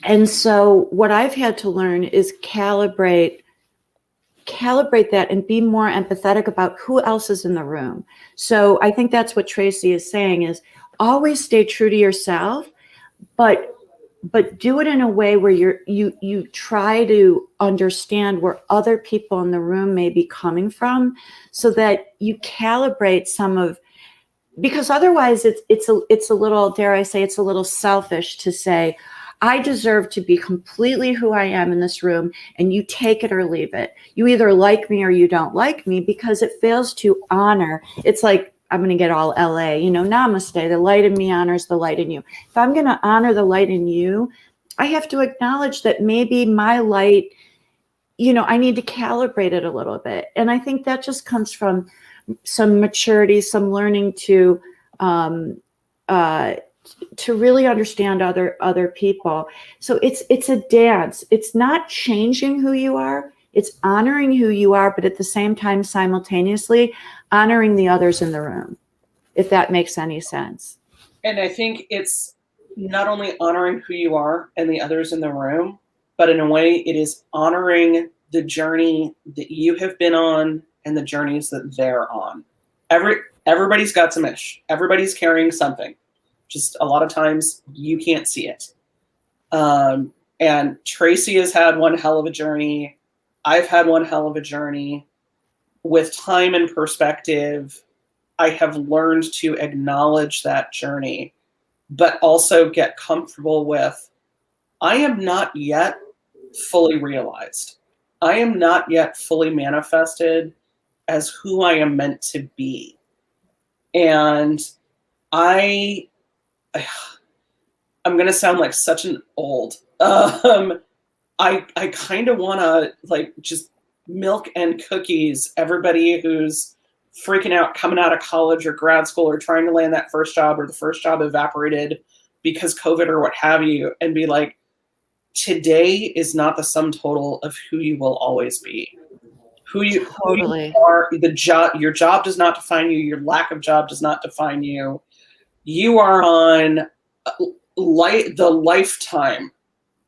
And so what I've had to learn is calibrate that and be more empathetic about who else is in the room. So I think that's what Traci is saying, is always stay true to yourself, but do it in a way where you try to understand where other people in the room may be coming from, so that you calibrate some of, because otherwise it's a little, dare I say, it's a little selfish to say, I deserve to be completely who I am in this room, and you take it or leave it. You either like me or you don't like me, because it fails to honor. It's like, I'm going to get all LA, namaste, the light in me honors the light in you. If I'm going to honor the light in you, I have to acknowledge that maybe my light, I need to calibrate it a little bit. And I think that just comes from some maturity, some learning to really understand other people. So it's a dance. It's not changing who you are. It's honoring who you are, but at the same time, simultaneously honoring the others in the room, if that makes any sense. And I think it's not only honoring who you are and the others in the room, but in a way it is honoring the journey that you have been on and the journeys that they're on. Everybody's got some ish. Everybody's carrying something. Just a lot of times you can't see it. And Traci has had one hell of a journey. I've had one hell of a journey. With time and perspective, I have learned to acknowledge that journey, but also get comfortable with, I am not yet fully realized. I am not yet fully manifested as who I am meant to be. And I'm going to sound like such an old, I kind of want to just milk and cookies everybody who's freaking out coming out of college or grad school or trying to land that first job, or the first job evaporated because COVID or what have you, and be like, today is not the sum total of who you will always be. Who you are, your job does not define you. Your lack of job does not define you. You are on the lifetime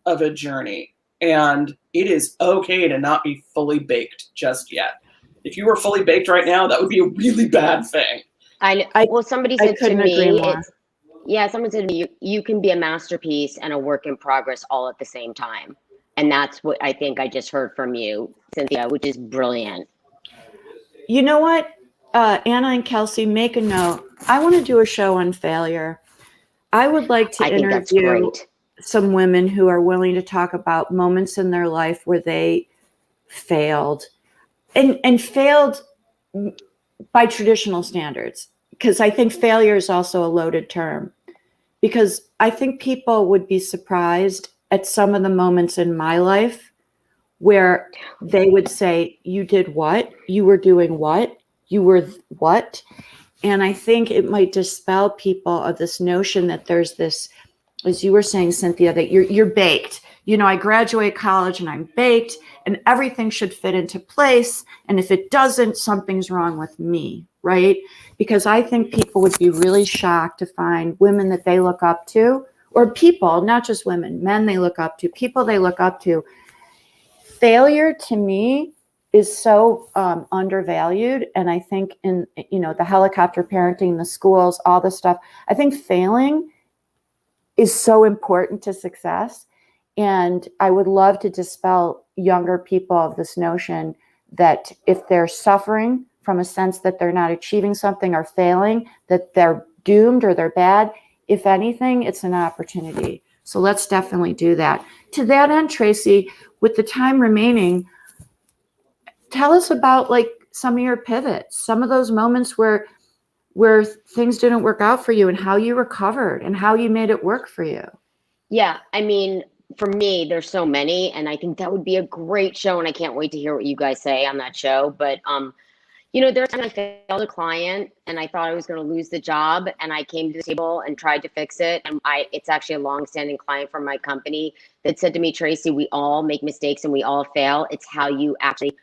of a journey, and it is okay to not be fully baked just yet. If you were fully baked right now, that would be a really bad thing. Somebody said to me, someone said to me, you can be a masterpiece and a work in progress all at the same time. And that's what I think I just heard from you, Cynthia, which is brilliant. You know what, Anna and Kelsey, make a note. I want to do a show on failure. I would like to interview some women who are willing to talk about moments in their life where they failed, and failed by traditional standards, because I think failure is also a loaded term, because I think people would be surprised at some of the moments in my life where they would say, you did what? You were doing what? You were what? And I think it might dispel people of this notion that there's this, as you were saying, Cynthia, that you're baked. I graduate college and I'm baked and everything should fit into place. And if it doesn't, something's wrong with me, right? Because I think people would be really shocked to find women that they look up to, or people, not just women, men they look up to, people they look up to. Failure to me is so undervalued. And I think in, the helicopter parenting, the schools, all the stuff, I think failing is so important to success. And I would love to dispel younger people of this notion that if they're suffering from a sense that they're not achieving something or failing, that they're doomed or they're bad. If anything, it's an opportunity. So let's definitely do that. To that end, Traci, with the time remaining, tell us about some of your pivots, some of those moments where things didn't work out for you and how you recovered and how you made it work for you. Yeah, I mean, for me, there's so many, and I think that would be a great show, and I can't wait to hear what you guys say on that show. But there's times I failed a client and I thought I was going to lose the job, and I came to the table and tried to fix it. And it's actually a long-standing client from my company that said to me, Traci, we all make mistakes and we all fail. It's how you actually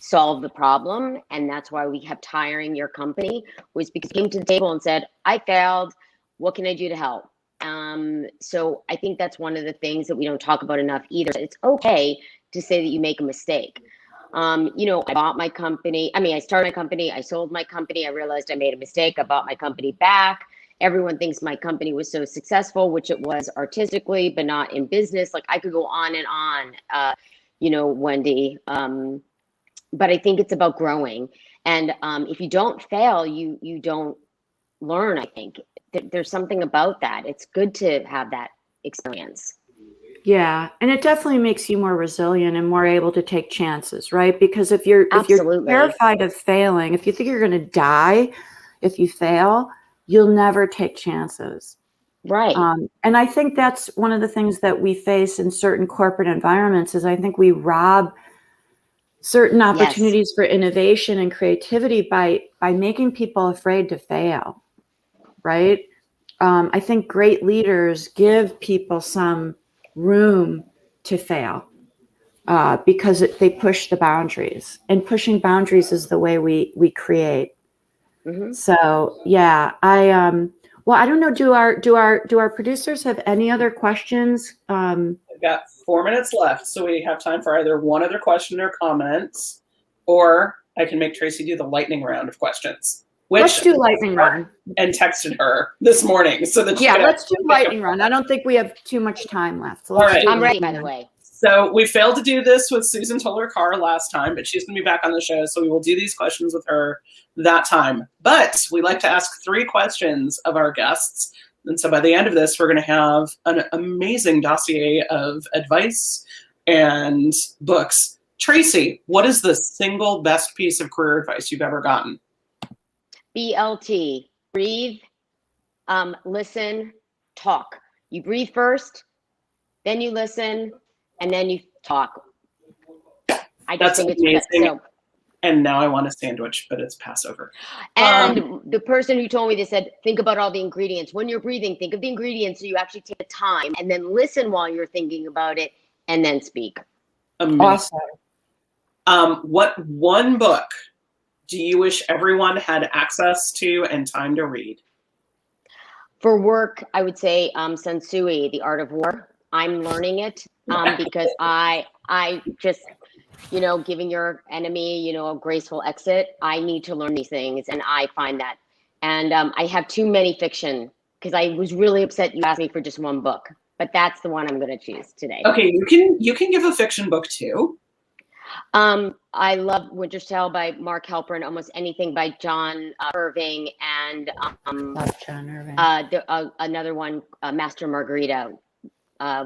solve the problem. And that's why we kept hiring your company, was because you came to the table and said, I failed. What can I do to help? So I think that's one of the things that we don't talk about enough either. It's okay to say that you make a mistake. You know, I bought my company. I mean, I started my company. I sold my company. I realized I made a mistake. I bought my company back. Everyone thinks my company was so successful, which it was artistically, but not in business. Like I could go on and on, you know, Wendy. But I think it's about growing. And if you don't fail, you don't learn, I think. There's something about that. It's good to have that experience. Yeah, and it definitely makes you more resilient and more able to take chances, right? Because if you're Absolutely. terrified of failing, if you think you're going to die if you fail, you'll never take chances. Right. And I think that's one of the things that we face in certain corporate environments is I think we rob certain opportunities for innovation and creativity by making people afraid to fail, right? I think great leaders give people some room to fail because they push the boundaries, and pushing boundaries is the way we create. Mm-hmm. So yeah, well, I don't know. Do our producers have any other questions? We've got 4 minutes left, so we have time for either one other question or comments, or I can make Traci do the lightning round of questions. Let's do lightning round. And texted her this morning so that let's do lightning round. I don't think we have too much time left. So all right, I'm ready, by the way. So we failed to do this with Susan Toller-Carr last time, but she's going to be back on the show, so we will do these questions with her that time. But we like to ask 3 questions of our guests, and so by the end of this, we're going to have an amazing dossier of advice and books. Traci, what is the single best piece of career advice you've ever gotten? BLT, breathe, listen, talk. You breathe first, then you listen, and then you talk. I just think amazing. It's so. And now I want a sandwich, but it's Passover. And the person who told me this said, think about all the ingredients. When you're breathing, think of the ingredients so you actually take the time and then listen while you're thinking about it and then speak. Amazing. Awesome. What one book do you wish everyone had access to and time to read? For work, I would say Sun Tzu, The Art of War. I'm learning it because I just, you know, giving your enemy, you know, a graceful exit. I need to learn these things, and I find that. And I have too many fiction because I was really upset you asked me for just one book, but that's the one I'm going to choose today. Okay, you can give a fiction book too. I love Winter's Tale by Mark Halperin, almost anything by John Irving, and Love John Irving. Another one, Master Margarita,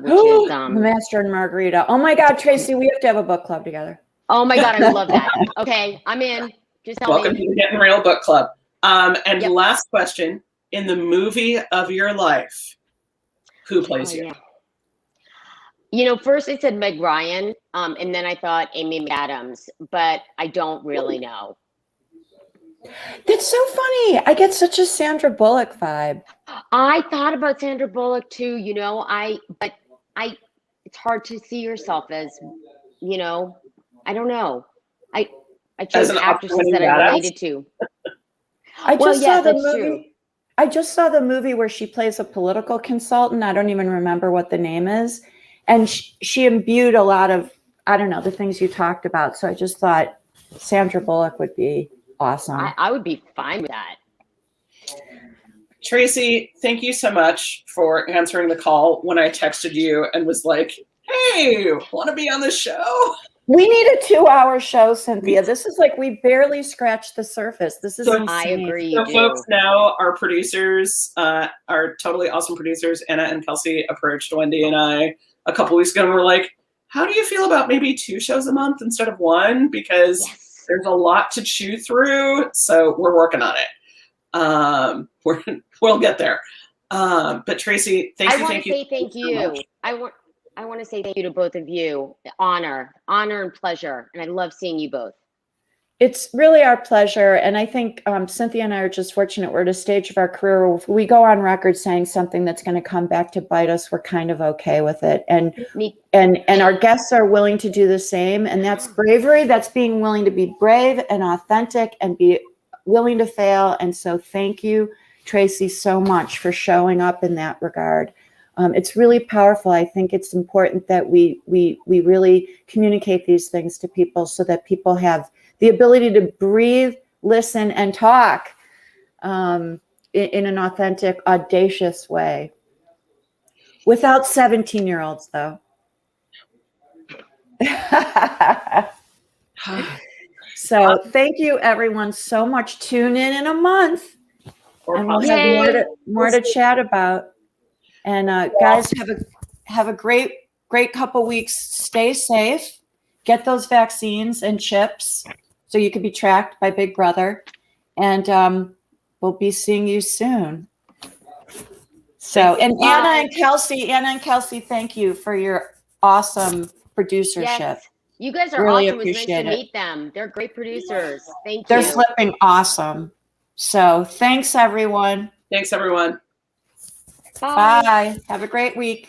which is Master and Margarita. Oh my God, Traci, we have to have a book club together. Oh my God, I love that. Okay, I'm in. Just tell Welcome me. to the Getting Real Book Club. And last question, in the movie of your life, who plays you? Yeah. You know, first it said Meg Ryan, and then I thought Amy McAdams, but I don't really know. That's so funny. I get such a Sandra Bullock vibe. I thought about Sandra Bullock too, you know, it's hard to see yourself as, you know, I don't know. I chose actresses that I related to. I just saw the movie where she plays a political consultant. I don't even remember what the name is. And she imbued a lot of, I don't know, the things you talked about. So I just thought Sandra Bullock would be awesome. I would be fine with that. Traci, thank you so much for answering the call when I texted you and was like, hey, want to be on the show? We need a 2-hour show, Cynthia. This is like, we barely scratched the surface. This is insane. I agree. So folks know our producers, our totally awesome producers, Anna and Kelsey, approached Wendy and I a couple weeks ago and were like, how do you feel about maybe 2 shows a month instead of 1? Because there's a lot to chew through. So we're working on it. We'll get there. But Traci, thank you. Thank you. I want to say thank you to both of you. Honor and pleasure. And I love seeing you both. It's really our pleasure. And I think Cynthia and I are just fortunate. We're at a stage of our career where if we go on record saying something that's going to come back to bite us, we're kind of okay with it. And our guests are willing to do the same. And that's bravery. That's being willing to be brave and authentic and be willing to fail. And so thank you, Traci so much for showing up in that regard. It's really powerful. I think it's important that we really communicate these things to people so that people have the ability to breathe, listen, and talk in an authentic, audacious way. Without 17-year-olds, though. So thank you, everyone, so much. Tune in a month, and we'll have more to chat about. And guys, have a great couple weeks. Stay safe. Get those vaccines and chips so you can be tracked by Big Brother. And we'll be seeing you soon. So, and Anna and Kelsey, thank you for your awesome producership. Yes. You guys are Really awesome. It was nice appreciate to it. meet them. They're great producers. Thank you. They're flipping awesome. So thanks, everyone. Thanks, everyone. Bye. Bye. Have a great week.